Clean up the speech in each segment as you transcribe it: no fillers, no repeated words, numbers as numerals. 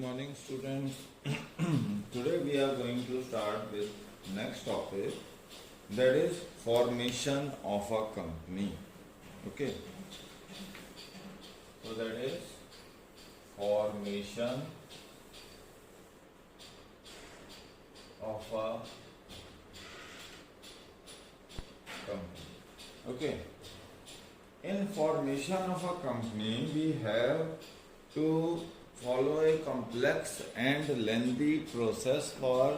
morning, students. Today we are going to start with next topic, that is formation of a company. Okay, so that is formation of a company. Okay, in formation of a company we have to follow a complex and lengthy process for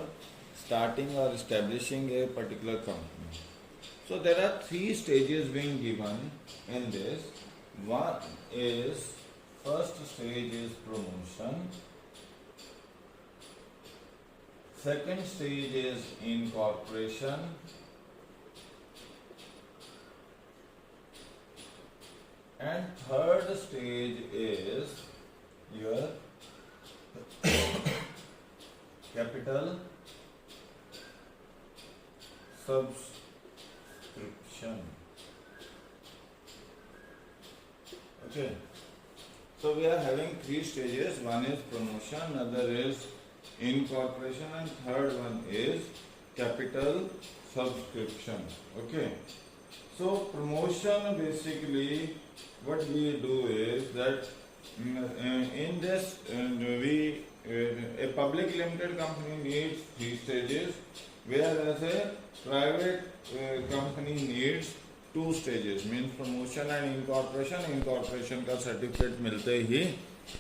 starting or establishing a particular company. So there are three stages being given in this. One is, first stage is promotion, second stage is incorporation, and third stage is your capital subscription. Okay, so we are having three stages. One is promotion, another is incorporation, and third one is capital subscription. Okay, so promotion, basically what we do is that in this a public limited company needs three stages, whereas a private company needs two stages, means promotion and incorporation. Incorporation का certificate मिलते ही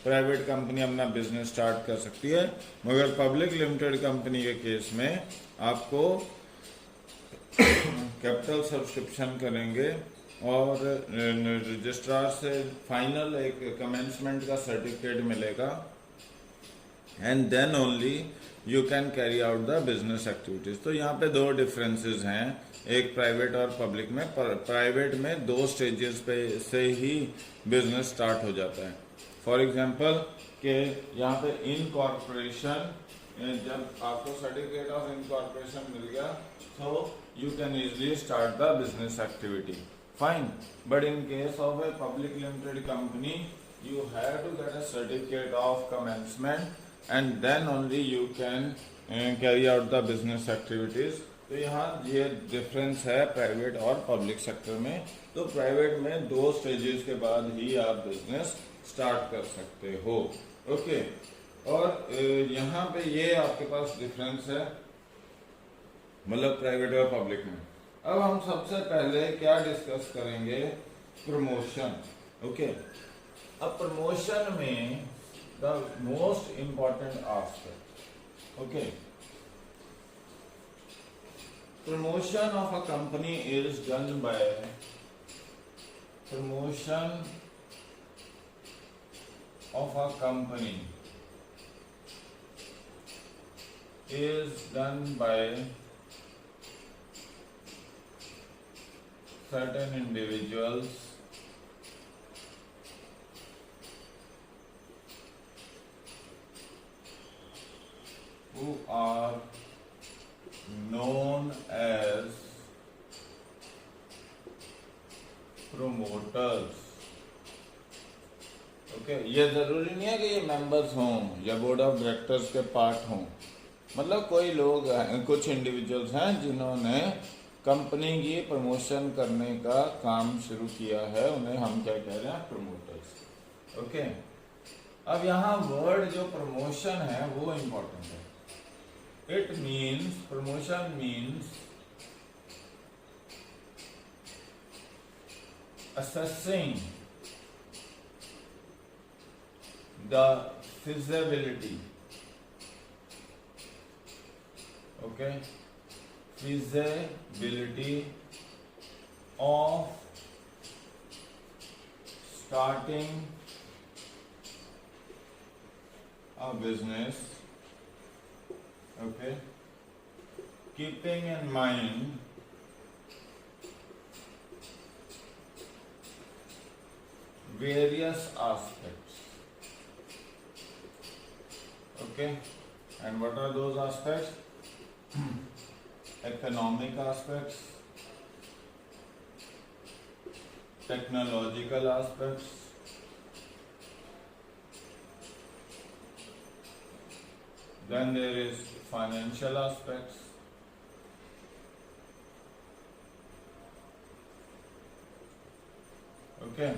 private company अपना business start कर सकती है, मगर public limited company के case में आपको कैपिटल सब्सक्रिप्शन करेंगे और रजिस्ट्रार से फाइनल एक कमेंसमेंट का सर्टिफिकेट मिलेगा, and then only you can carry out the business activities. तो यहाँ पे दो डिफरेंसेस हैं, एक प्राइवेट और पब्लिक में. प्राइवेट में दो स्टेजेस पे से ही बिजनेस स्टार्ट हो जाता है. फॉर एग्जांपल कि यहाँ पे इनकॉर्पोरेशन, जब आपको सर्टिफिकेट ऑफ इनकॉर्पोरेशन मिल गया so you can easily start the business activity. Fine, but in case of a public limited company, you have to get a certificate of commencement and then only you can carry out the business activities. तो यहाँ ये difference है private और public sector में. तो private में दो stages के बाद ही आप बिजनेस स्टार्ट कर सकते हो. ओके, और यहाँ पे ये आपके पास डिफरेंस है, मतलब प्राइवेट और पब्लिक में. अब हम सबसे पहले क्या डिस्कस करेंगे, प्रमोशन. ओके, अब प्रमोशन में the most important aspect. Okay, promotion of a company is done by promotion of a company is done by certain individuals who are known as promoters. Okay, ये जरूरी नहीं है कि ये members हों या बोर्ड ऑफ डायरेक्टर्स के part हों. मतलब कोई लोग, कुछ इंडिविजुअल्स हैं जिन्होंने कंपनी की प्रमोशन करने का काम शुरू किया है, उन्हें हम क्या कह रहे हैं, प्रमोटर्स. ओके, अब यहाँ वर्ड जो प्रमोशन है वो इंपॉर्टेंट है. It means, promotion means assessing the feasibility. Okay, feasibility of starting a business. Okay, keeping in mind various aspects. Okay, and what are those aspects? Economic aspects, technological aspects, Then there is financial aspects. Okay.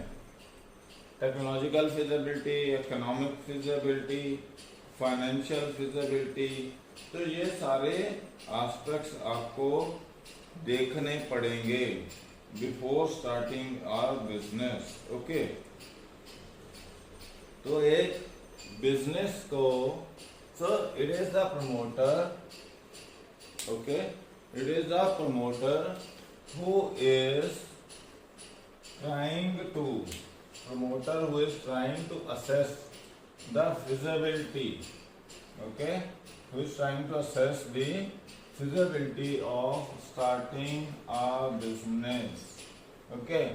Technological feasibility, economic feasibility, financial feasibility, तो ये सारे aspects आपको देखने पड़ेंगे before starting our business. Okay, तो एक business को, so it is the promoter, okay, it is the promoter who is trying to assess the feasibility, okay, who is trying to assess the feasibility of starting a business, okay।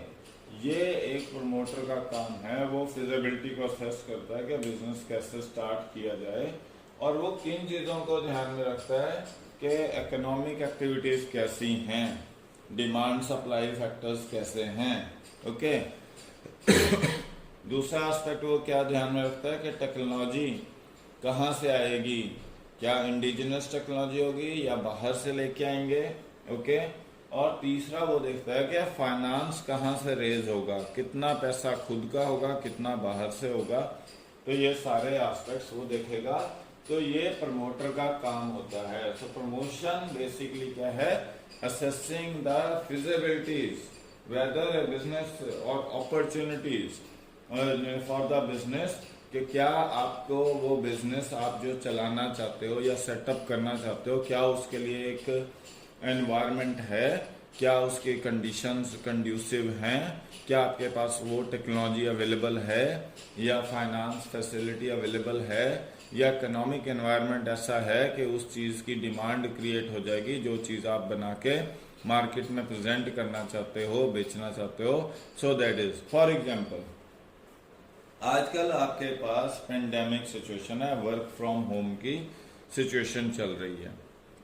ये एक promoter का काम है, वो feasibility को assess करता है कि बिजनेस कैसे स्टार्ट किया जाए, और वो किन चीज़ों को ध्यान में रखता है कि इकोनॉमिक एक्टिविटीज कैसी हैं, डिमांड सप्लाई फैक्टर्स कैसे हैं, ओके। दूसरा एस्पेक्ट वो क्या ध्यान में रखता है कि टेक्नोलॉजी कहाँ से आएगी, क्या इंडिजिनस टेक्नोलॉजी होगी या बाहर से लेके आएंगे, ओके। और तीसरा वो देखता है कि फाइनेंस कहाँ से रेज होगा, कितना पैसा खुद का होगा, कितना बाहर से होगा, तो ये सारे एस्पेक्ट्स वो देखेगा। तो ये प्रमोटर का काम होता है। सो प्रमोशन बेसिकली क्या है, assessing the feasibilities whether a business और अपॉर्चुनिटीज फॉर द बिजनेस, कि क्या आपको वो बिजनेस आप जो चलाना चाहते हो या सेटअप करना चाहते हो, क्या उसके लिए एक एनवायरनमेंट है, क्या उसके कंडीशंस कंड्यूसिव हैं, क्या आपके पास वो टेक्नोलॉजी अवेलेबल है या फाइनेंस फैसिलिटी अवेलेबल है, या इकोनॉमिक एनवायरनमेंट ऐसा है कि उस चीज़ की डिमांड क्रिएट हो जाएगी जो चीज़ आप बना के मार्केट में प्रेजेंट करना चाहते हो, बेचना चाहते हो। सो दैट इज फॉर एग्जांपल, आजकल आपके पास पेंडेमिक सिचुएशन है, वर्क फ्रॉम होम की सिचुएशन चल रही है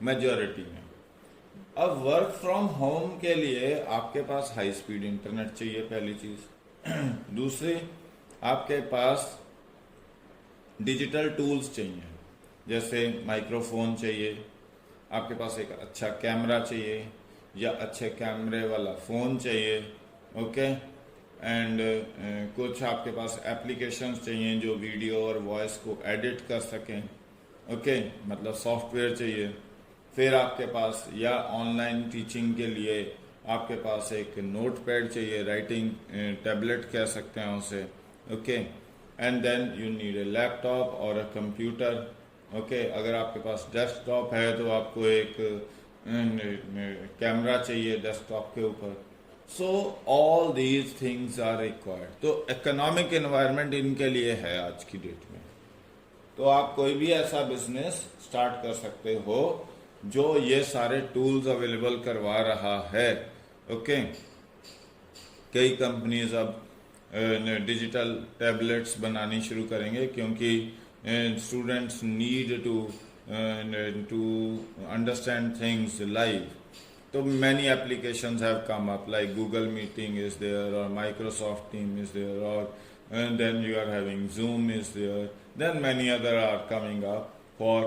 मेजॉरिटी में। अब वर्क फ्रॉम होम के लिए आपके पास हाई स्पीड इंटरनेट चाहिए, पहली चीज। दूसरी, आपके पास डिजिटल टूल्स चाहिए, जैसे माइक्रोफोन चाहिए, आपके पास एक अच्छा कैमरा चाहिए या अच्छे कैमरे वाला फ़ोन चाहिए, ओके। एंड कुछ आपके पास एप्लीकेशंस चाहिए जो वीडियो और वॉइस को एडिट कर सकें, ओके, मतलब सॉफ्टवेयर चाहिए। फिर आपके पास या ऑनलाइन टीचिंग के लिए आपके पास एक नोट पैड चाहिए, राइटिंग टैबलेट कह सकते हैं उसे, okay. And then you need a laptop और अ कंप्यूटर, ओके। अगर आपके पास डेस्कटॉप है तो आपको एक कैमरा चाहिए डेस्कटॉप के ऊपर। So all these things are required. तो इकोनॉमिक एनवायरनमेंट इनके लिए है आज की डेट में। तो आप कोई भी ऐसा बिजनेस स्टार्ट कर सकते हो जो ये सारे टूल्स अवेलेबल करवा रहा है, ओके। कई कंपनीज अब डिजिटल टैबलेट्स बनानी शुरू करेंगे क्योंकि students need to understand things live. So many applications have come up, like Google Meeting is there, or Microsoft Team is there, and then you are having Zoom is there. Then many other are coming up. For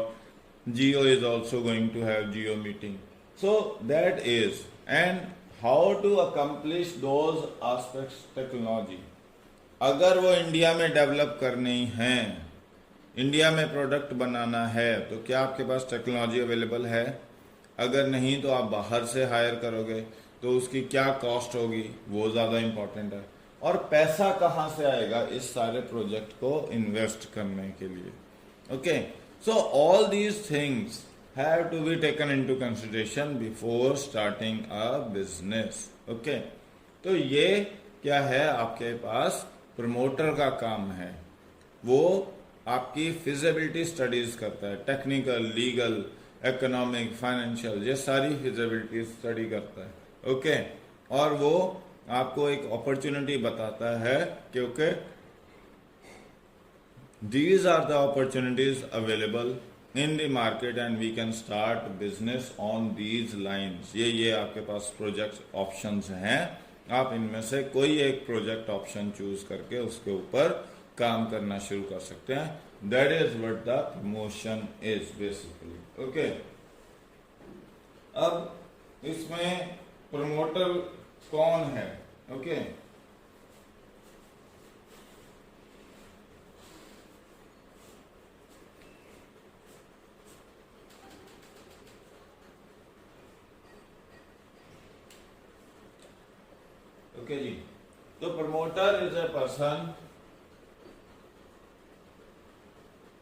Jio is also going to have Jio Meeting. So that is, and how to accomplish those aspects technology. अगर वो India में develop करनी है, India में product बनाना है, तो क्या आपके पास टेक्नोलॉजी अवेलेबल है? अगर नहीं तो आप बाहर से हायर करोगे, तो उसकी क्या कॉस्ट होगी, वो ज़्यादा इम्पोर्टेंट है। और पैसा कहाँ से आएगा इस सारे प्रोजेक्ट को इन्वेस्ट करने के लिए, okay. So all these things have to be taken into consideration before starting a business, okay. तो ये क्या है, आपके पास प्रमोटर का काम है, वो आपकी फिजिबिलिटी स्टडीज करता है, टेक्निकल, लीगल, इकोनॉमिक, फाइनेंशियल, ये सारी फिजिबिलिटी स्टडी करता है, ओके। और वो आपको एक अपॉर्चुनिटी बताता है क्योंकि these are the opportunities available in the market and we can start business on these lines. ये आपके पास प्रोजेक्ट ऑप्शंस हैं, आप इनमें से कोई एक प्रोजेक्ट ऑप्शन चूज करके उसके ऊपर काम करना शुरू कर सकते हैं। That is what the promotion is basically. Okay, अब इसमें प्रमोटर कौन है? ओके, ओके जी। तो promoter is a person,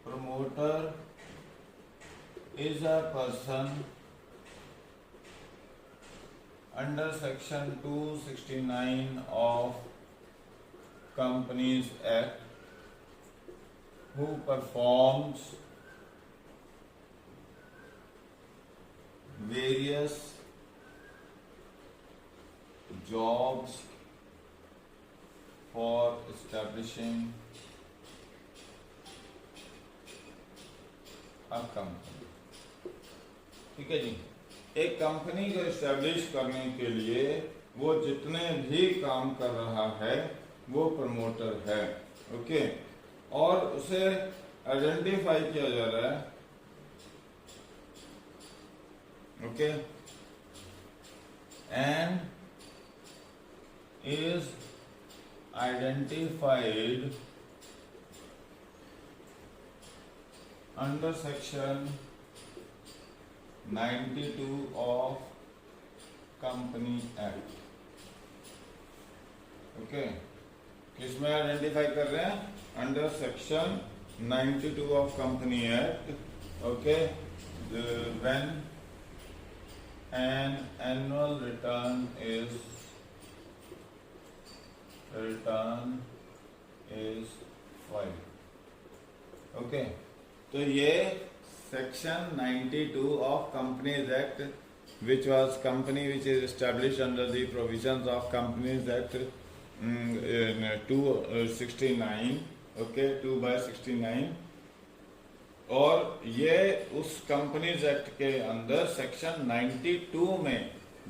promoter is a person under section 269 of Companies Act who performs various jobs for establishing company. ठीक है जी, एक company को establish करने के लिए वो जितने भी काम कर रहा है वो प्रमोटर है। ओके, और उसे आइडेंटिफाई किया जा रहा है। Okay, and is identified under section 92 of Company Act। Okay, किसमें आइडेंटिफाई कर रहे हैं? Under section 92 of company act. Okay, when an annual return is filed. Okay, तो ये section 92 of companies act which was company which is established under the provisions of companies act 269। Okay, 2/69। और ये उस companies act के अंदर section 92 में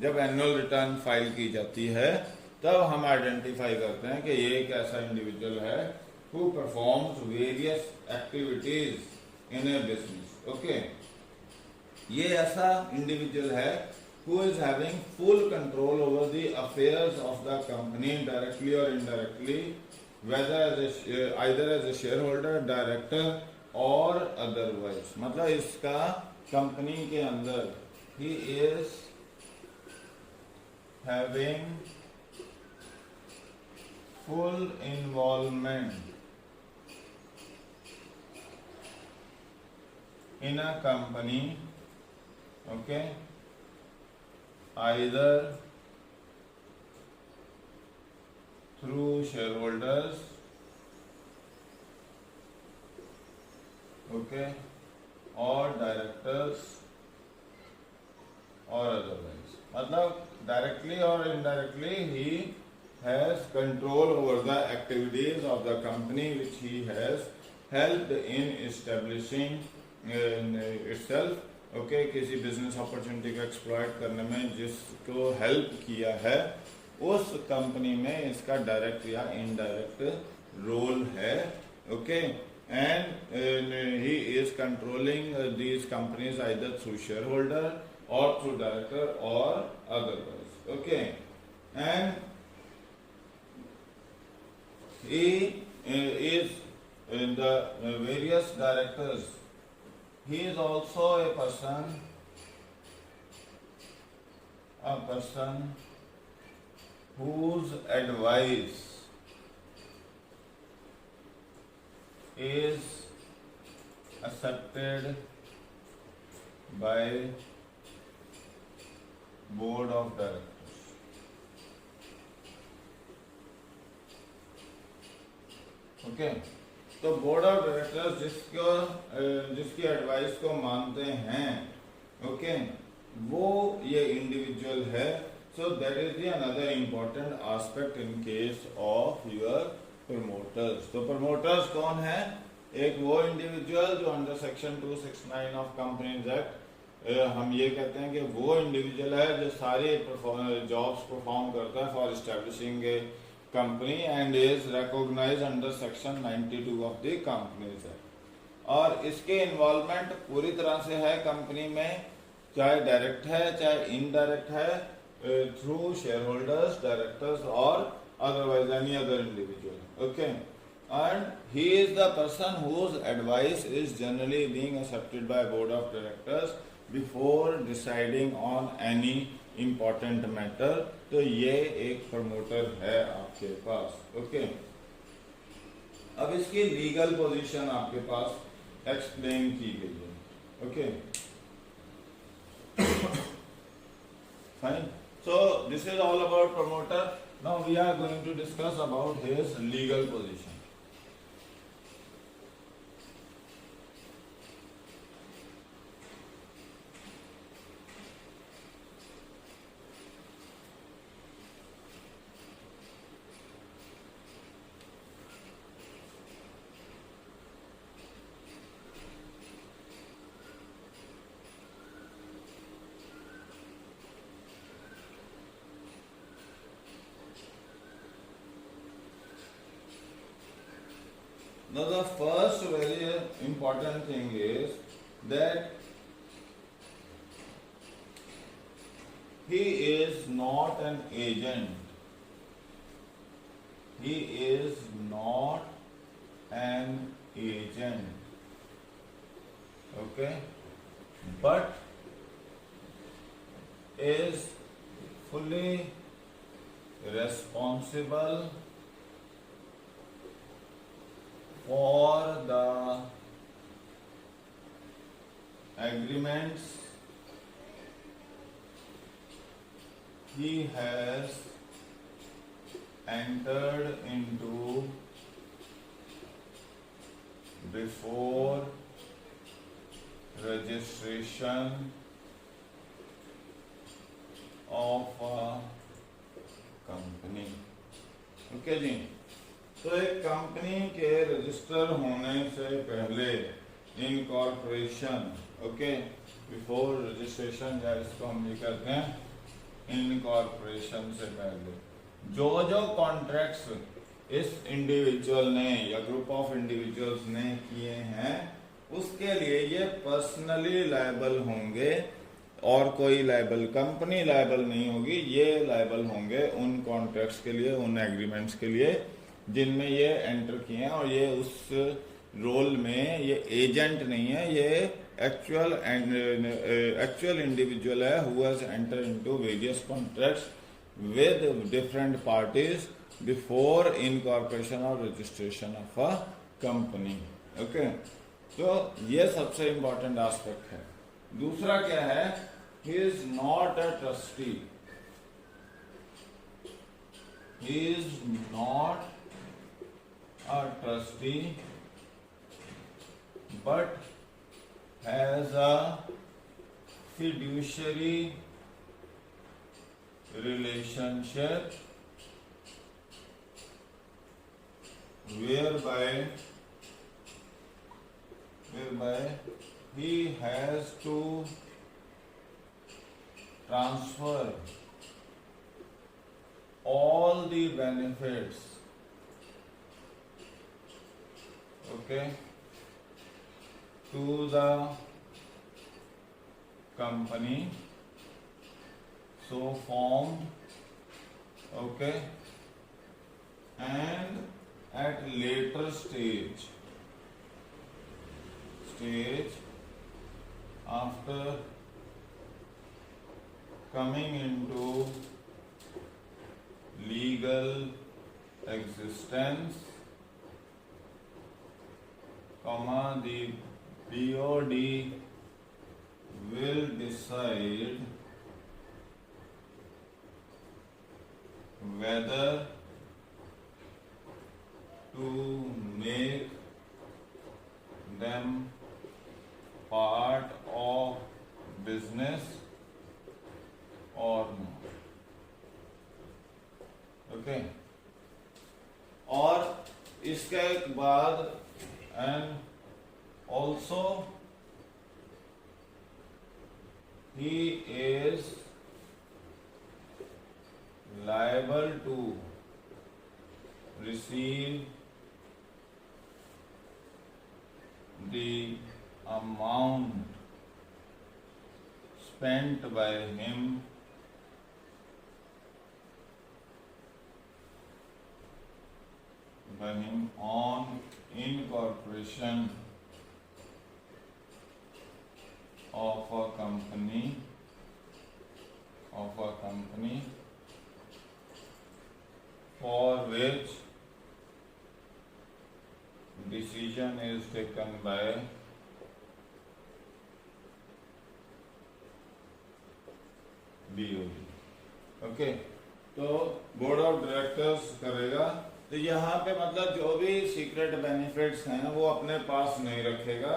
जब annual return file की जाती है तब हम आइडेंटिफाई करते हैं कि ये एक ऐसा इंडिविजुअल है who performs various activities in a business। Okay, ये ऐसा इंडिविजुअल है who is having full control over the affairs of the company directly or indirectly, whether as either as a shareholder, director or otherwise। मतलब इसका company के अंदर he is having full involvement in a company। okay, either through shareholders, okay, or directors or otherwise। मतलब directly or indirectly he has control over the activities of the company which he has helped in establishing itself। Okay, किसी business opportunity को exploit करने में जिसको help किया है उस company में इसका डायरेक्ट या इनडायरेक्ट रोल है। Okay, and he is controlling these companies either through share holder और थ्रू डायरेक्टर और otherwise. Okay, and he is in the various directors। He is also a person whose advice is accepted by board of directors। Okay, तो board of directors जिसकी advice को मानते हैं, okay, वो ये individual है। सो that is the another important aspect in case of your promoters. तो promoters कौन है? एक वो इंडिविजुअल जो under section 269 of companies act हम ये कहते हैं कि वो इंडिविजुअल है जो सारे जॉब्स परफॉर्म करता है for establishing company and is recognized under section 92 of the Companies Act. और इसके इन्वॉल्वमेंट पूरी तरह से है कंपनी में, चाहे डायरेक्ट है चाहे इनडायरेक्ट है, थ्रू शेयर होल्डर्स, डायरेक्टर्स और otherwise any other individual. Okay, and he is the person whose advice is generally being accepted by board of directors before deciding on any important matter. तो ये एक promoter है आपके पास. Okay, अब इसकी legal position आपके पास explain की गई है. Okay, fine. So this is all about promoter. Now we are going to discuss about his legal position. Now the first very important thing is that he is not an agent. He is not an agent. Okay, but is fully responsible for the agreements he has entered into before registration of a company. Okay जी, तो एक company के register होने से पहले incorporation, okay, before registration, या इसको हम ये कहते हैं इनकॉर्पोरेशन से पहले जो जो कॉन्ट्रैक्ट्स इस इंडिविजुअल ने या ग्रुप ऑफ इंडिविजुअल्स ने किए हैं उसके लिए ये पर्सनली लायबल होंगे और कोई लायबल कंपनी लायबल नहीं होगी. ये लायबल होंगे उन कॉन्ट्रैक्ट्स के लिए, उन एग्रीमेंट्स के लिए जिनमें ये एंटर किए हैं, और ये उस रोल में ये एजेंट नहीं है, ये एक्चुअल इंडिविजुअल है who has enter into various contracts with different parties before incorporation और registration of a company. Okay, तो ये सबसे इंपॉर्टेंट एस्पेक्ट है. दूसरा क्या है, he is not a trustee. He is not a trustee but has a fiduciary relationship whereby he has to transfer all the benefits, okay, to the company so formed, okay, and at later stage after coming into legal existence, the BOD will decide whether to make them part of business or not. Okay, और इसके बाद and also he is liable to receive the amount spent by him on incorporation of a company for which decision is taken by BOD. Okay, तो board of directors करेगा। तो यहाँ पे मतलब जो भी सीक्रेट बेनिफिट्स हैं वो अपने पास नहीं रखेगा,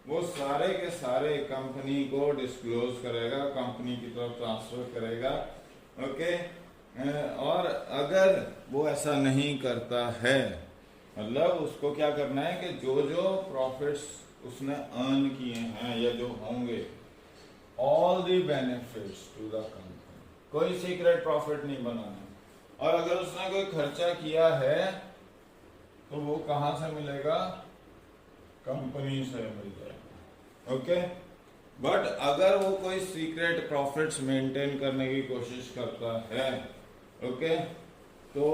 वो सारे के सारे कंपनी को डिस्क्लोज करेगा, कंपनी की तरफ ट्रांसफर करेगा। ओके, और अगर वो ऐसा नहीं करता है, मतलब उसको क्या करना है कि जो जो प्रॉफिट्स उसने अर्न किए हैं या जो होंगे, all the benefits to the company, कोई सीक्रेट प्रॉफिट नहीं बनाना। और अगर उसने कोई खर्चा किया है तो वो कहां से मिलेगा? कंपनी से मिल जाएगा। ओके, बट अगर वो कोई सीक्रेट प्रॉफिट्स मेंटेन करने की कोशिश करता है, ओके, तो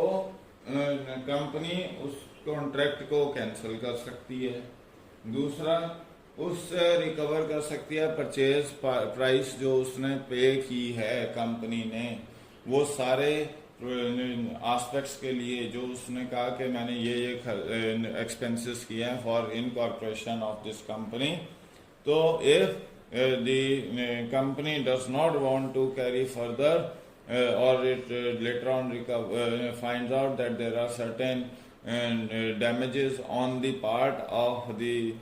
कंपनी उस कॉन्ट्रैक्ट को कैंसिल कर सकती है। दूसरा, उससे रिकवर कर सकती है परचेज प्राइस जो उसने पे की है कंपनी ने, वो सारे एस्पेक्ट्स के लिए जो उसने कहा कि मैंने ये एक्सपेंसेस किए हैं for incorporation of this company. तो if the company does not want to carry further or it later on finds out that there are certain damages on the part of the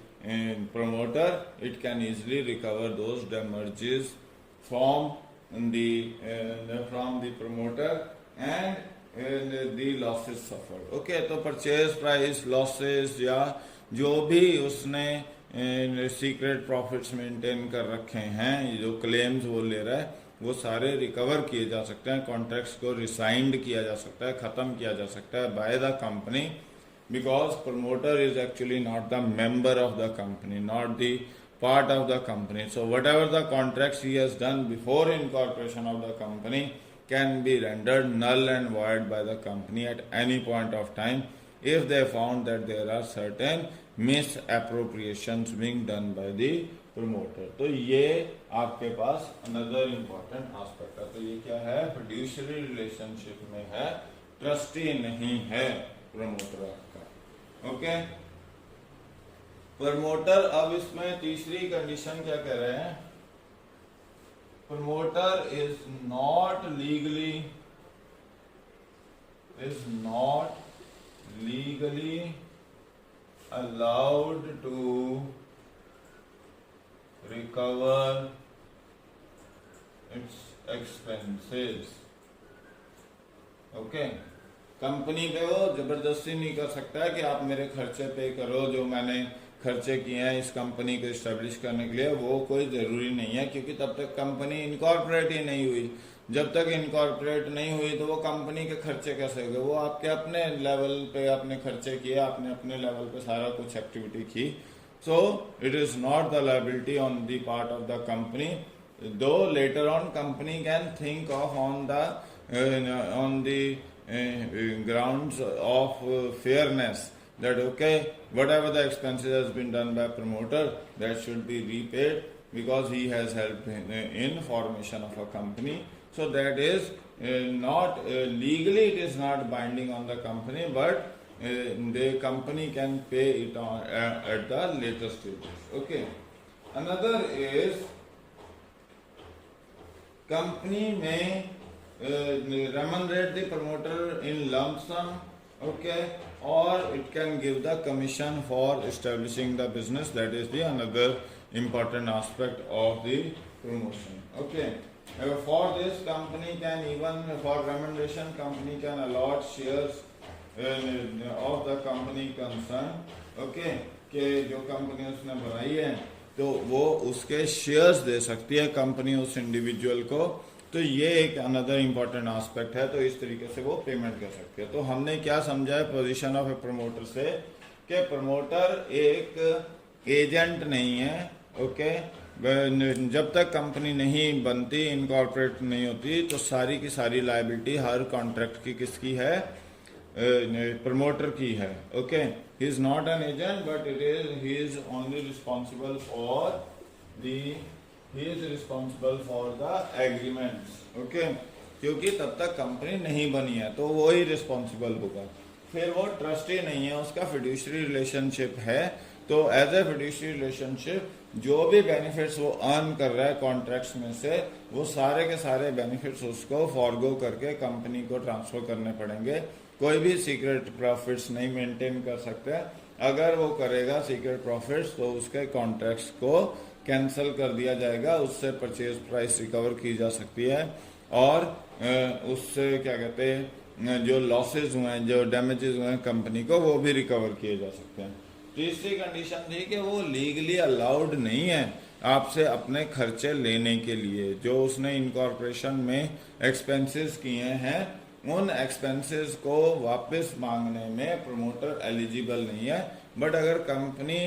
promoter, it can easily recover those damages from the promoter and the losses suffered. Okay, तो purchase price losses या जो भी उसने secret profits maintain कर रखे हैं, जो claims वो ले रहा है, वो सारे रिकवर किए जा सकते हैं, कॉन्ट्रैक्ट्स को रिसाइंड किया जा सकता है, खत्म किया जा सकता है by the company, because promoter is actually not the member of the company, not the part of the company. So what ever the contracts he has done before incorporation of the company can be rendered null and void by the company at any point of time if they found that there are certain misappropriations being done by the promoter. तो ये आपके पास another important aspect है. तो ये क्या है? Fiduciary relationship में है, ट्रस्टी नहीं है प्रमोटर आपका. Okay, promoter. अब इसमें तीसरी कंडीशन क्या कह रहे हैं? Promoter is not legally allowed to recover its expenses. Okay, company पे वो जबरदस्ती नहीं कर सकता है कि आप मेरे खर्चे पे करो, जो मैंने खर्चे किए हैं इस कंपनी को इस्टेब्लिश करने के लिए. वो कोई जरूरी नहीं है, क्योंकि तब तक कंपनी इनकॉर्पोरेट ही नहीं हुई. जब तक इनकॉर्पोरेट नहीं हुई तो वो कंपनी के खर्चे कैसे हो गए? वो आपके अपने लेवल पे आपने खर्चे किए, आपने अपने लेवल पे सारा कुछ एक्टिविटी की. So it is not the liability on the part of the company, though later on company can think of on the grounds of fairness, that okay, whatever the expenses has been done by promoter, that should be repaid because he has helped in formation of a company. So that is not legally, it is not binding on the company, but the company can pay it on at the later stages. Okay. Another is company may remunerate the promoter in lump sum. Okay, or it can give the commission for establishing the business. That is the another important aspect of the promotion. Okay. For this, company can, even for remuneration, company can allot shares of the company concerned. Okay, कि जो company उसने बनाई है तो वो उसके shares दे सकती है कंपनी उस इंडिविजुअल को. तो ये एक अनदर इम्पॉर्टेंट एस्पेक्ट है। तो इस तरीके से वो पेमेंट कर सकते हैं। तो हमने क्या समझा है पोजीशन ऑफ ए प्रमोटर से, कि प्रमोटर एक एजेंट नहीं है। ओके, जब तक कंपनी नहीं बनती, इनकॉर्पोरेट नहीं होती, तो सारी की सारी लायबिलिटी हर कॉन्ट्रैक्ट की किसकी है, प्रमोटर की है। Okay, he is not an agent but he is only responsible for the he is responsible for the agreements. Okay, क्योंकि तब तक कंपनी नहीं बनी है तो वो ही रिस्पॉन्सिबल होगा। फिर वो ट्रस्टी नहीं है, उसका फिड्यूशरी रिलेशनशिप है। तो एज ए फिड्यूशरी रिलेशनशिप जो भी बेनिफिट्स वो अर्न कर रहा है कॉन्ट्रैक्ट्स में से, वो सारे के सारे बेनिफिट्स उसको फॉरगो करके कंपनी को ट्रांसफर करने पड़ेंगे। कोई भी सीक्रेट प्रॉफिट्स नहीं मेंटेन कर सकते। अगर वो करेगा सीक्रेट प्रॉफिट्स तो उसके कॉन्ट्रैक्ट्स को कैंसिल कर दिया जाएगा, उससे परचेज प्राइस रिकवर की जा सकती है और उससे क्या कहते हैं जो लॉसेज हुए हैं, जो डैमेजेस हुए हैं कंपनी को, वो भी रिकवर किए जा सकते हैं। तीसरी कंडीशन थी कि वो लीगली अलाउड नहीं है आपसे अपने खर्चे लेने के लिए। जो उसने इनकॉर्पोरेशन में एक्सपेंसेस किए हैं, उन एक्सपेंसेस को वापस मांगने में प्रमोटर एलिजिबल नहीं है। बट अगर company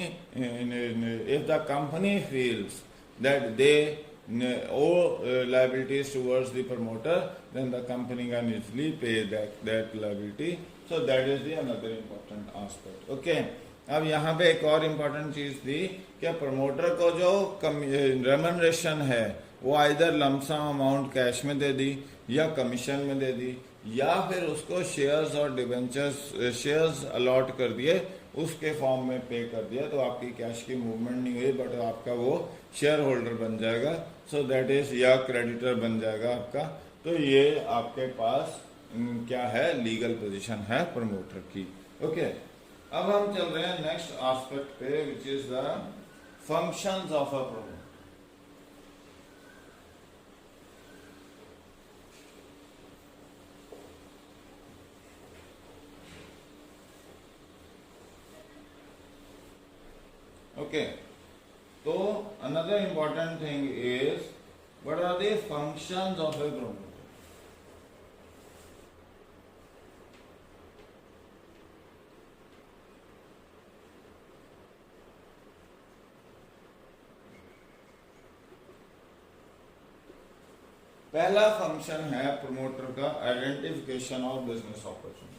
if the company feels that they owe liabilities towards the promoter, then the company can easily pay that liability. So that is the another important aspect. Okay. अब यहाँ पे एक और important चीज थी कि प्रमोटर को जो रेमनरेशन है वो आइदर लमसम अमाउंट कैश में दे दी या कमीशन में दे दी, या फिर उसको शेयर्स और डिबेंचर्स शेयर्स अलॉट कर दिए, उसके फॉर्म में पे कर दिया। तो आपकी कैश की मूवमेंट नहीं हुई बट आपका वो शेयर होल्डर बन जाएगा। सो दैट इज, या क्रेडिटर बन जाएगा आपका। तो ये आपके पास क्या है, लीगल पोजीशन है प्रमोटर की। ओके, अब हम चल रहे हैं नेक्स्ट एस्पेक्ट पे, which is the functions of a promoter. Okay, तो another important thing is what are the functions of a promoter? पहला फंक्शन है प्रमोटर का identification of business opportunities.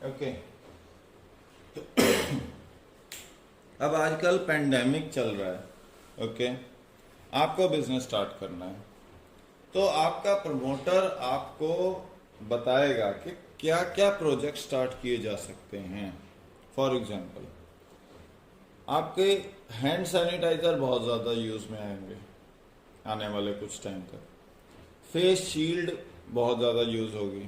Okay, अब आजकल पेंडेमिक चल रहा है। ओके, आपको बिजनेस स्टार्ट करना है तो आपका प्रमोटर आपको बताएगा कि क्या क्या प्रोजेक्ट स्टार्ट किए जा सकते हैं। फॉर एग्जांपल, आपके हैंड सैनिटाइजर बहुत ज़्यादा यूज़ में आएंगे आने वाले कुछ टाइम तक, फेस शील्ड बहुत ज़्यादा यूज़ होगी,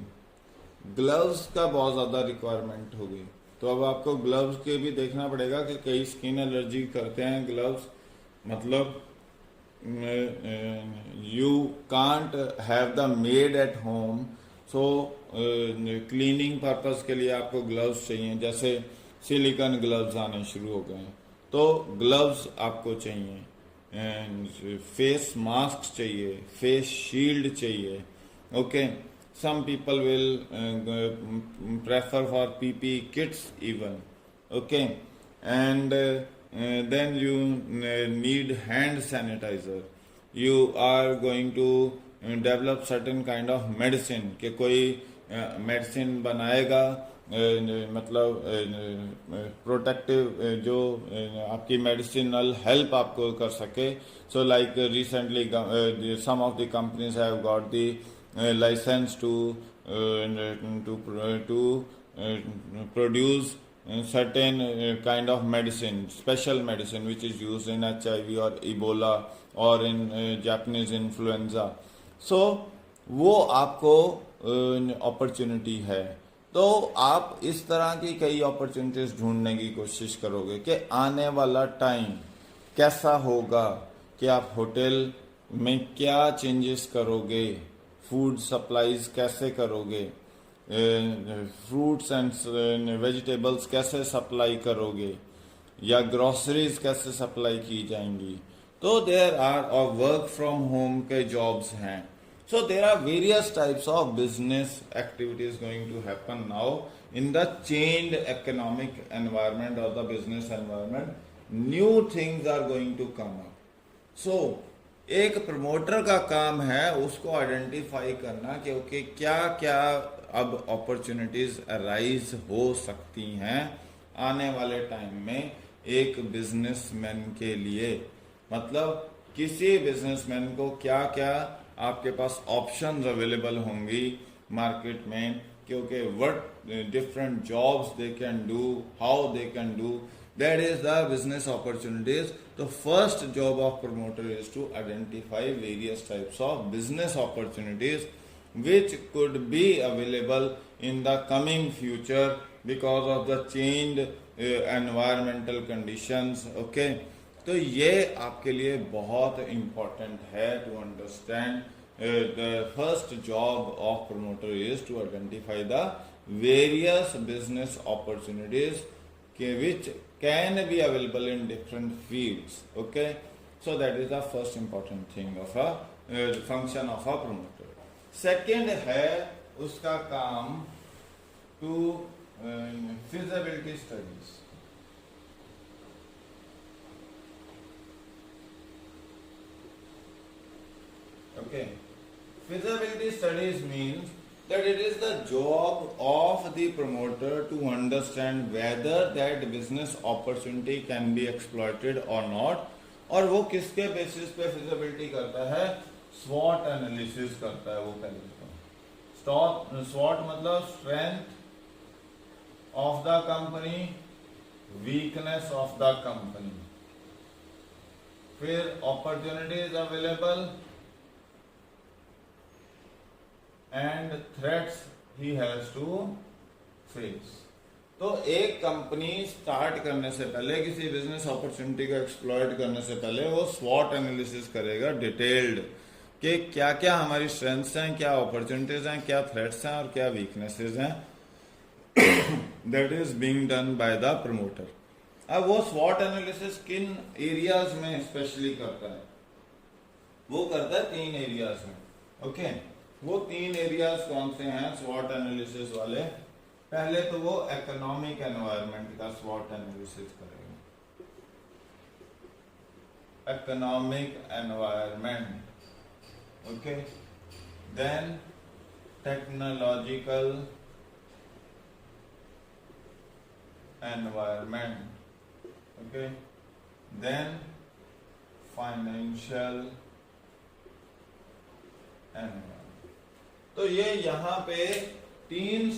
ग्लव्स का बहुत ज़्यादा रिक्वायरमेंट होगी। तो अब आपको ग्लव्स के भी देखना पड़ेगा कि कई स्किन एलर्जी करते हैं ग्लव्स, मतलब you can't have the made at home, so cleaning purpose के लिए आपको ग्लव्स चाहिए। जैसे सिलिकॉन ग्लव्स आने शुरू हो गए हैं तो ग्लव्स आपको चाहिए, फेस मास्क चाहिए, फेस शील्ड चाहिए। Okay, some people will prefer for PP kits even. Okay, and then you need hand sanitizer. You are going to develop certain kind of medicine कि कोई मेडिसिन बनाएगा, मतलब protective जो आपकी medicinal help आपको कर सके। So like recently some of the companies have got the license to produce certain kind of medicine, special medicine which is used in HIV or Ebola or in Japanese influenza. So वो आपको opportunity है। तो आप इस तरह की कई opportunities ढूंढने की कोशिश करोगे कि आने वाला टाइम कैसा होगा, कि आप होटल में क्या चेंजेस करोगे, फूड सप्लाईज कैसे करोगे, फ्रूट्स एंड वेजिटेबल्स कैसे सप्लाई करोगे, या ग्रोसरीज कैसे सप्लाई की जाएंगी। तो देयर आर और वर्क फ्रॉम होम के जॉब्स हैं। So there are various types of business activities going to happen now in the changed economic environment और the business environment. New things are going to come up. So एक promoter का काम है उसको identify करना कि okay क्या क्या अब अपॉर्चुनिटीज अराइज हो सकती हैं आने वाले टाइम में एक बिजनेसमैन के लिए। मतलब किसी बिजनेसमैन को क्या क्या आपके पास ऑप्शंस अवेलेबल होंगी मार्केट में, क्योंकि what different jobs they can do, how they can do, that is the business opportunities. The first job of promoter is to identify various types of business opportunities which could be available in the coming future because of the changed environmental conditions. Okay, तो ये आपके लिए बहुत important है to understand. The first job of promoter is to identify the various business opportunities which can be available in different fields. Okay, so that is the first important thing of a function of a promoter. Second है उसका काम to feasibility studies. Okay, feasibility studies means that it is the job of the promoter to understand whether that business opportunity can be exploited or not. और वो किसके basis पे feasibility करता है? स्वॉट analysis करता है वो पहले तो। स्वॉट मतलब strength of the company, weakness of the company, फिर opportunities available and threats he has to face. तो एक कंपनी स्टार्ट करने से पहले, किसी बिजनेस अपॉर्चुनिटी को एक्सप्लॉइट करने से पहले वो स्वॉट एनालिसिस करेगा डिटेल्ड कि क्या क्या हमारी स्ट्रेंथ्स हैं, क्या अपॉर्चुनिटीज हैं, क्या थ्रेट्स हैं और क्या वीकनेसेस हैं। That is being done by the promoter. अब वो स्वॉट एनालिसिस किन एरियाज में स्पेशली करता है? वो करता है 3 एरियाज में। ओके, वो 3 एरियाज कौन से हैं स्वॉट एनालिसिस वाले? पहले तो वो इकोनॉमिक एनवायरनमेंट का स्वॉट एनालिसिस करेगा। Economic environment, okay, then technological environment, okay, then financial environment. तो ये यहाँ पे 3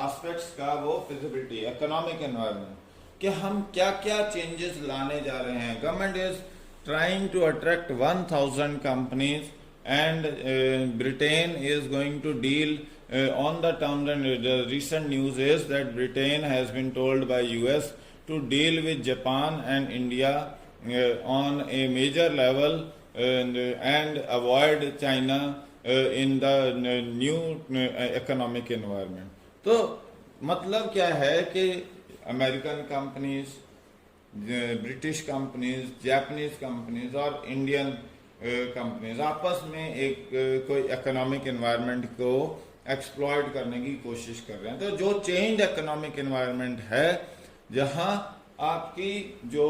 एस्पेक्ट्स का वो फिजिबिलिटी, इकोनॉमिक एनवायरनमेंट, कि हम क्या क्या चेंजेस लाने जा रहे हैं। Government is trying to attract 1000 companies and Britain is going to deal on the terms and the recent news is that Britain has been told by US to deal with Japan and India on a major level and avoid China in the new economic environment. तो मतलब क्या है कि American companies, British companies, Japanese companies और Indian companies आपस में एक कोई इकोनॉमिक एनवायरनमेंट को एक्सप्लॉइट करने की कोशिश कर रहे हैं। तो जो चेंज इकोनॉमिक एनवायरनमेंट है, जहां आपकी जो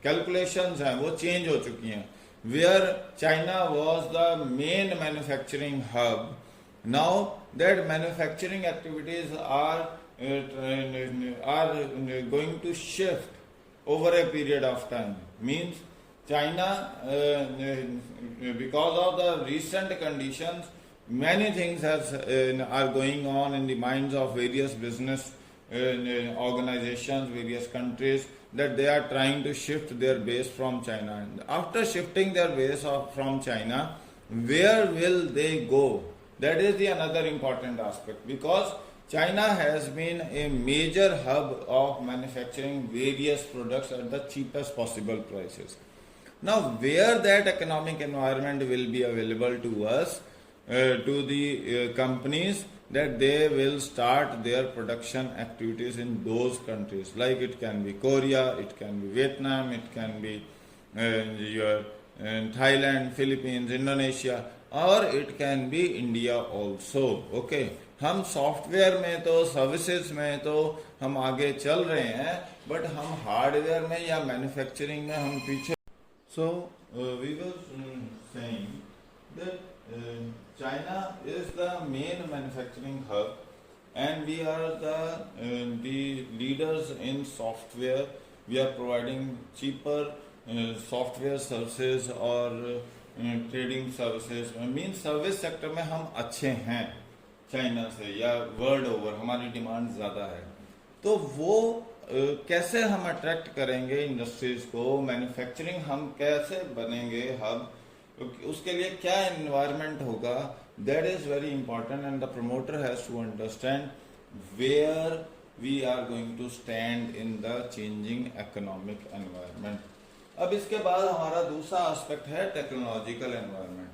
कैलकुलेशंस हैं वो चेंज हो चुकी हैं। Where China was the main manufacturing hub, now that manufacturing activities are going to shift over a period of time. Means China, because of the recent conditions, many things are going on in the minds of various business organizations, various countries, that they are trying to shift their base from China. And after shifting their base from China, where will they go? That is the another important aspect, because China has been a major hub of manufacturing various products at the cheapest possible prices. Now, where that economic environment will be available to us, to the companies, that they will start their production activities in those countries. Like it can be Korea, it can be Vietnam, it can be your Thailand, Philippines, Indonesia, और it can be India also. Okay, हम software में तो, services में तो हम आगे चल रहे हैं, बट हम हार्डवेयर में या मैन्युफैक्चरिंग में हम पीछे. So we were saying that China is the main manufacturing hub and we are the leaders in software. We are providing cheaper software services or trading services, mean service sector में हम अच्छे हैं China से, या world over हमारी demand ज़्यादा है. तो वो कैसे हम अट्रैक्ट करेंगे इंडस्ट्रीज को, मैन्युफैक्चरिंग हम कैसे बनेंगे हब, उसके लिए क्या एनवायरनमेंट होगा, that is very important. And the promoter has to understand where we are going to stand in the changing economic environment. अब इसके बाद हमारा दूसरा एस्पेक्ट है टेक्नोलॉजिकल एनवायरनमेंट.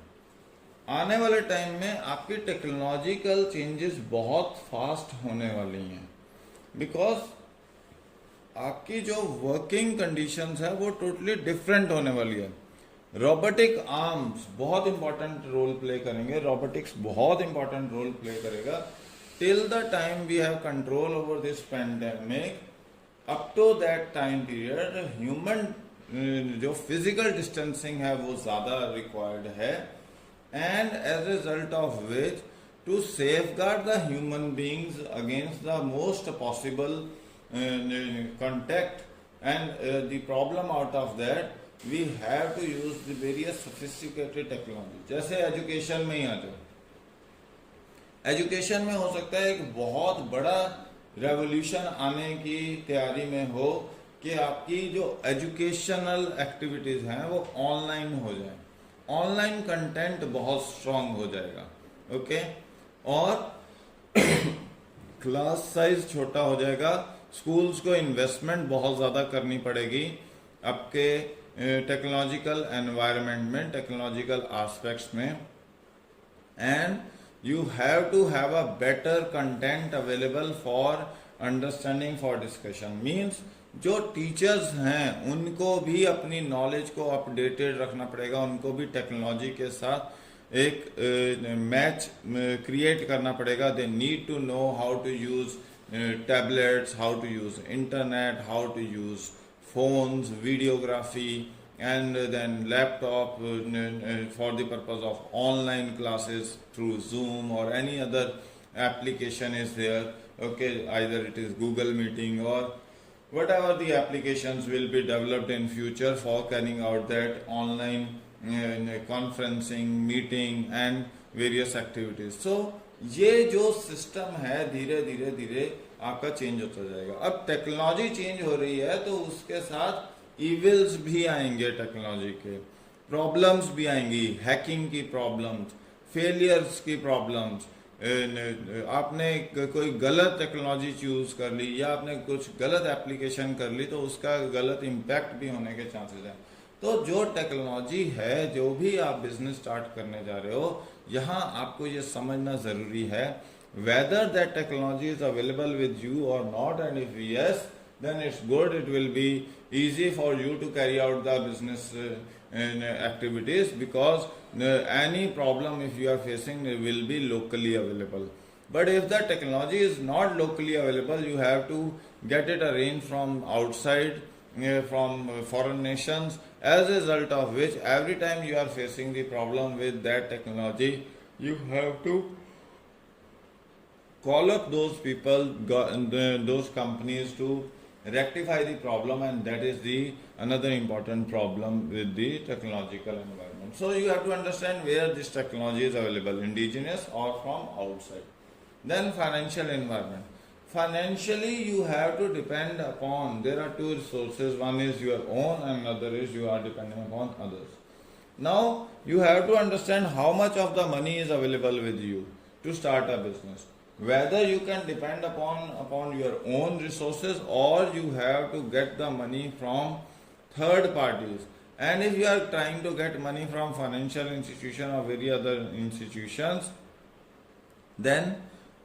आने वाले टाइम में आपकी टेक्नोलॉजिकल चेंजेस बहुत फास्ट होने वाली हैं, बिकॉज आपकी जो वर्किंग कंडीशंस है वो टोटली डिफरेंट होने वाली है. रोबोटिक आर्म्स बहुत इंपॉर्टेंट रोल प्ले करेंगे, रोबोटिक्स बहुत इंपॉर्टेंट रोल प्ले करेगा. Till the time we have control over this pandemic, up to that time period human जो फिजिकल डिस्टेंसिंग है वो ज्यादा रिक्वायर्ड है, and as a result of which to safeguard the human beings against the most possible contact and the problem out of that we have to use the various sophisticated technology. जैसे education में ही आ जाओ, education में हो सकता है एक बहुत बड़ा रेवोल्यूशन आने की तैयारी में हो कि आपकी जो एजुकेशनल एक्टिविटीज हैं वो ऑनलाइन हो जाए, ऑनलाइन कंटेंट बहुत स्ट्रांग हो जाएगा. ओके, और क्लास साइज छोटा हो जाएगा, स्कूल्स को इन्वेस्टमेंट बहुत ज़्यादा करनी पड़ेगी आपके टेक्नोलॉजिकल एनवायरनमेंट में, टेक्नोलॉजिकल एस्पेक्ट्स में, and you have to have a better content available for understanding, for discussion. Means जो टीचर्स हैं उनको भी अपनी नॉलेज को अपडेटेड रखना पड़ेगा, उनको भी टेक्नोलॉजी के साथ एक मैच क्रिएट करना पड़ेगा. They need to know how to use tablets, how to use internet, how to use phones, videography, and then laptop for the purpose of online classes through Zoom or any other application is there. Okay, either it is Google Meeting or whatever the applications will be developed in future for carrying out that online conferencing, meeting and various activities. So ये जो system है धीरे धीरे धीरे आपका change होता जाएगा. अब टेक्नोलॉजी चेंज हो रही है तो उसके साथ इविल्स भी आएंगे, टेक्नोलॉजी के प्रॉब्लम्स भी आएंगी, हैकिंग की प्रॉब्लम्स, फेलियर्स की प्रॉब्लम्स. आपने कोई गलत टेक्नोलॉजी चूज कर ली या आपने कुछ गलत एप्लीकेशन कर ली तो उसका गलत इम्पैक्ट भी होने के चांसेस हैं. तो जो टेक्नोलॉजी है, जो भी आप बिजनेस स्टार्ट करने जा रहे हो, यहाँ आपको ये समझना जरूरी है whether that technology is available with you or not, and if yes, then it's good, it will be easy for you to carry out the business activities, because any problem if you are facing will be locally available. But if the technology is not locally available, you have to get it arranged from outside, from foreign nations, as a result of which every time you are facing the problem with that technology, you have to call up those people, those companies to rectify the problem, and that is the another important problem with the technological environment. So you have to understand where this technology is available, indigenous or from outside. Then financial environment. Financially you have to depend upon, there are two resources, one is your own and another is you are depending upon others. Now you have to understand how much of the money is available with you to start a business. Whether you can depend upon your own resources or you have to get the money from third parties. And if you are trying to get money from financial institution or very other institutions, then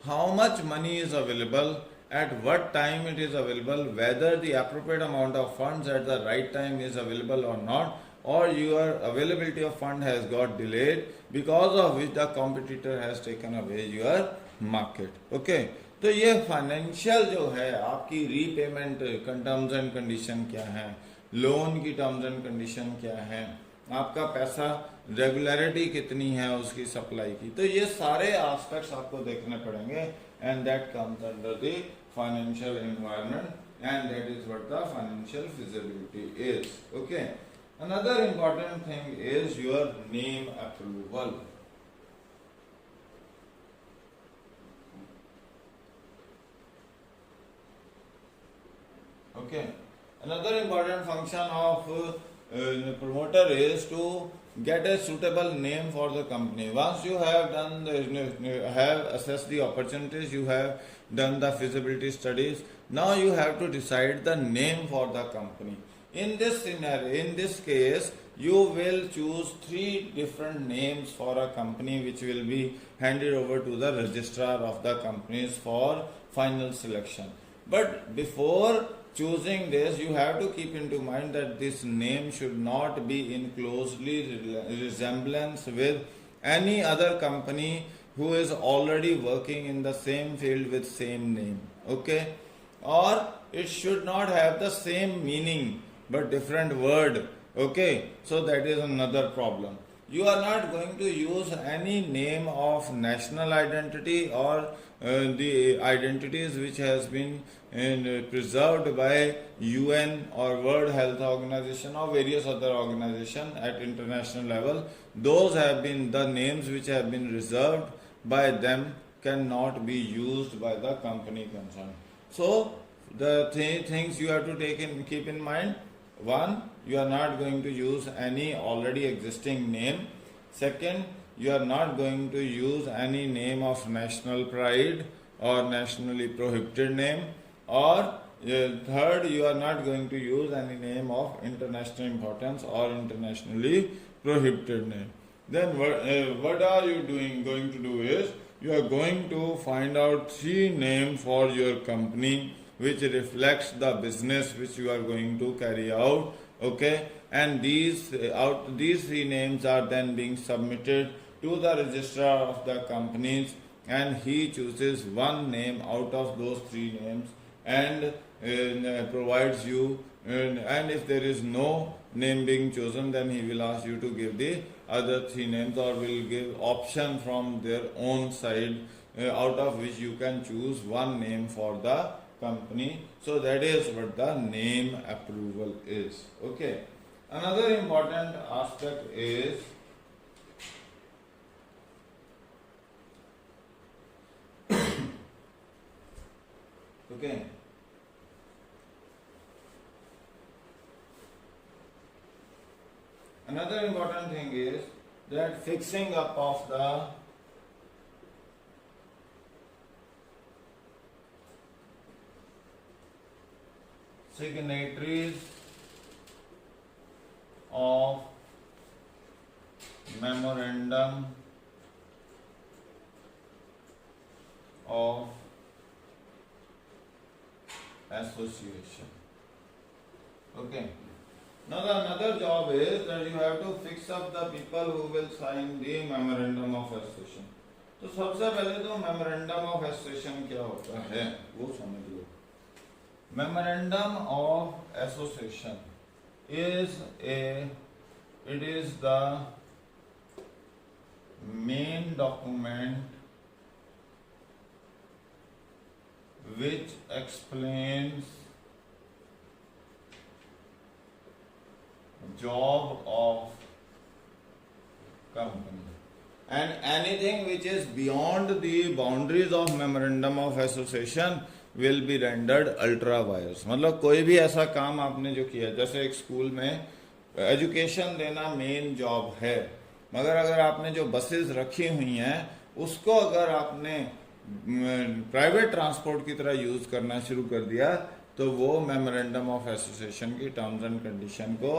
how much money is available, at what time it is available, whether the appropriate amount of funds at the right time is available or not, or your availability of fund has got delayed, because of which the competitor has taken away your market. Okay, तो ये financial जो है आपकी repayment terms and condition क्या है, loan की terms and condition क्या है, आपका पैसा रेगुलरिटी कितनी है उसकी सप्लाई की, तो ये सारे एस्पेक्ट्स आपको देखने पड़ेंगे. And that comes under the financial environment and that is what the financial feasibility is. Okay, another important thing is your name approval. Okay, another important function of promoter is to get a suitable name for the company. Once you have done have assessed the opportunities, you have done the feasibility studies, now you have to decide the name for the company. In this scenario, in this case, you will choose 3 different names for a company which will be handed over to the registrar of the companies for final selection. But before choosing this, you have to keep into mind that this name should not be in closely resemblance with any other company who is already working in the same field with same name. Okay, or it should not have the same meaning but different word. Okay, so that is another problem. You are not going to use any name of national identity or the identities which has been preserved by UN or World Health Organization or various other organizations at international level. Those have been the names which have been reserved by them, cannot be used by the company concerned. So the things you have to keep in mind: 1, you are not going to use any already existing name. Second, you are not going to use any name of national pride or nationally prohibited name. Or third, you are not going to use any name of international importance or internationally prohibited name. Then what are you going to do is, you are going to find out 3 names for your company which reflects the business which you are going to carry out. Okay, and these 3 names are then being submitted to the registrar of the companies, and he chooses 1 name out of those 3 names and provides you, and if there is no name being chosen, then he will ask you to give the other 3 names, or will give option from their own side out of which you can choose 1 name for the company. So that is what the name approval is. Okay, another important aspect is okay, another important thing is that fixing up of the signatories of memorandum of association. Okay. Now the another job is that you have to fix up the people who will sign the memorandum of association. तो सबसे पहले तो memorandum of association क्या होता है वो समझ लो. Memorandum of association is the main document which explains job of company, and anything which is beyond the boundaries of memorandum of association will be rendered ultra vires. मतलब कोई भी ऐसा काम आपने जो किया, जैसे एक स्कूल में एजुकेशन देना मेन जॉब है, मगर अगर आपने जो बसेस रखी हुई हैं उसको अगर आपने प्राइवेट ट्रांसपोर्ट की तरह यूज करना शुरू कर दिया, तो वो मेमोरेंडम ऑफ एसोसिएशन की टर्म्स एंड कंडीशन को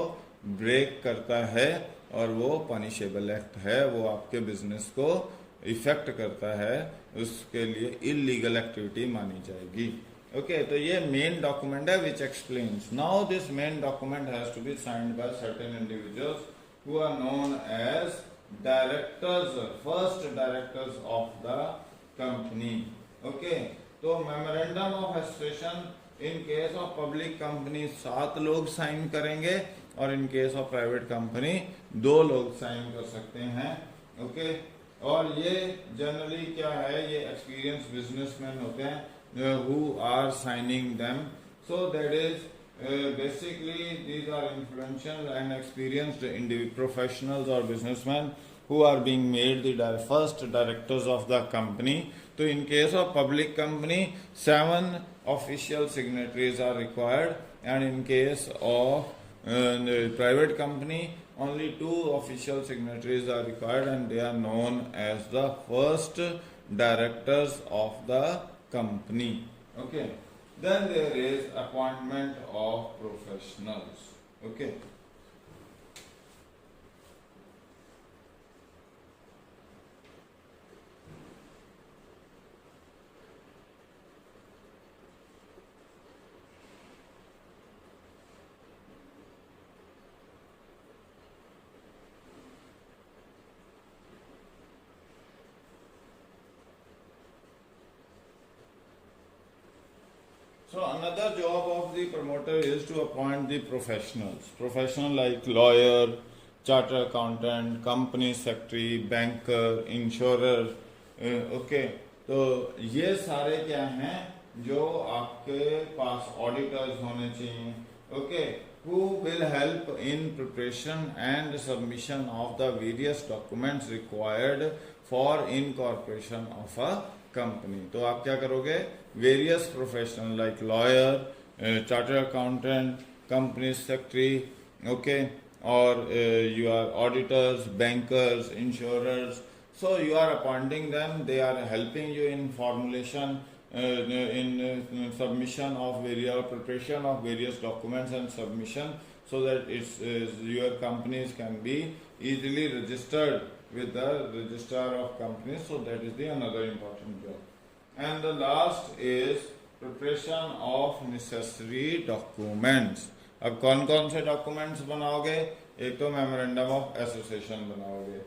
ब्रेक करता है और वो पनिशेबल एक्ट है, वो आपके बिजनेस को इफेक्ट करता है, उसके लिए इलीगल एक्टिविटी मानी जाएगी। ओके, तो ये मेन डॉक्यूमेंट है which explains. Now this main document has to be signed by certain individuals who are known as directors, first directors of the company. Okay, तो memorandum of association in case of public company 7 लोग sign करेंगे और in case of private company 2 लोग sign कर सकते हैं। Okay, और ये जनरली क्या है, ये एक्सपीरियंस बिजनेसमैन होते हैं who are signing them, so that is basically these are influential and experienced professionals और businessman who are being made the first directors of the company. So in case of public company 7 official signatories are required, and in case of the private company only 2 official signatories are required, and they are known as the first directors of the company. Okay, then there is appointment of professionals. Okay, so another job of the promoter is to appoint the professionals. Professional like lawyer, chartered accountant, company secretary, banker, insurer. Okay, तो ये सारे क्या हैं जो आपके पास auditors होने चाहिए। Okay, who will help in preparation and submission of the various documents required for incorporation of a company. तो आप क्या करोगे, various professional like lawyer, chartered accountant, company secretary, okay, और you are auditors, bankers, insurers, so you are appointing them, they are helping you in formulation in submission of various preparation of various documents and submission, so that it's your companies can be easily registered with the registrar of companies. So that is the another important job. And the last is preparation of necessary documents. अब कौन कौन से documents बनाओगे, एक तो memorandum of association बनाओगे,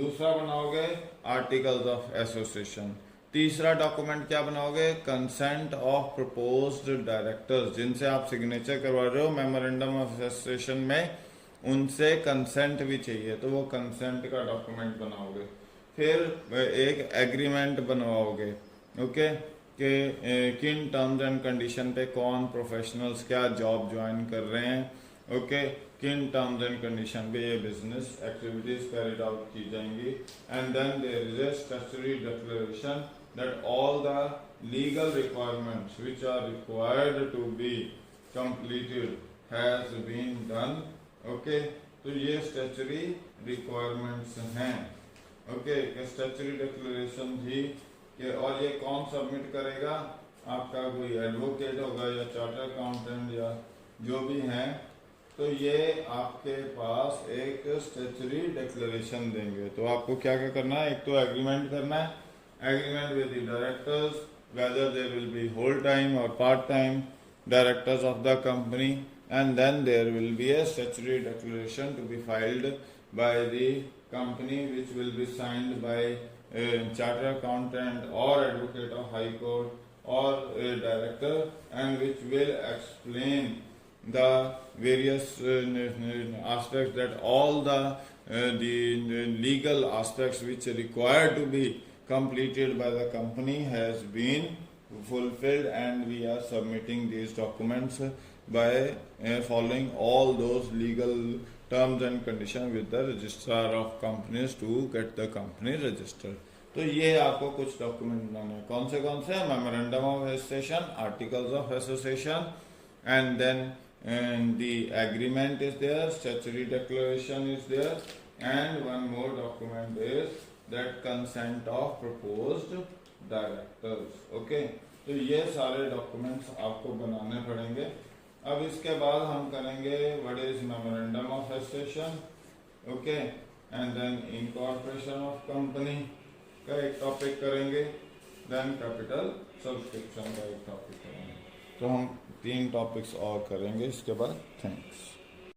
दूसरा बनाओगे आर्टिकल्स ऑफ एसोसिएशन, तीसरा डॉक्यूमेंट क्या बनाओगे, कंसेंट ऑफ प्रपोज्ड डायरेक्टर्स, जिनसे आप सिग्नेचर करवा रहे हो मेमोरेंडम ऑफ एसोसिएशन में, उनसे कंसेंट भी चाहिए, तो वो कंसेंट का डॉक्यूमेंट बनाओगे। फिर एक एग्रीमेंट बनवाओगे, ओके, कि किन टर्म्स एंड कंडीशन पे कौन प्रोफेशनल्स क्या जॉब ज्वाइन कर रहे हैं, ओके, किन टर्म्स एंड कंडीशन पे ये बिजनेस एक्टिविटीज कैरिड आउट की जाएंगी। And then there is a statutory declaration that all the legal requirements which are required to be completed has been done. Okay, तो ये statutory requirements हैं। Okay, statutory declaration थी कि, और ये कौन सबमिट करेगा, आपका कोई एडवोकेट होगा या चार्टर्ड अकाउंटेंट या जो भी हैं, तो ये आपके पास एक स्टैट्यूटरी डिक्लेरेशन देंगे। तो आपको क्या क्या करना है, एक तो एग्रीमेंट करना है, agreement with the directors whether they will be whole time or part time directors of the company, and then there will be a statutory declaration to be filed by the company, which will be signed by a chartered accountant or advocate of high court or a director, and which will explain the various aspects, that all the legal aspects which are required to be completed by the company has been fulfilled, and we are submitting these documents by following all those legal terms and conditions with the registrar of companies to get the company registered. तो ये आपको कुछ document बनाने हैं, कौन से memorandum of association, articles of association, and then the agreement is there, statutory declaration is there, and one more document is that consent of proposed directors. Okay, तो ये सारे डॉक्यूमेंट्स आपको बनाने पड़ेंगे। अब इसके बाद हम करेंगे what is memorandum of association, okay, and then incorporation of company का एक टॉपिक करेंगे, देन कैपिटल सब्सक्रिप्शन का एक टॉपिक करेंगे। तो हम 3 टॉपिक्स और करेंगे इसके बाद। थैंक्स।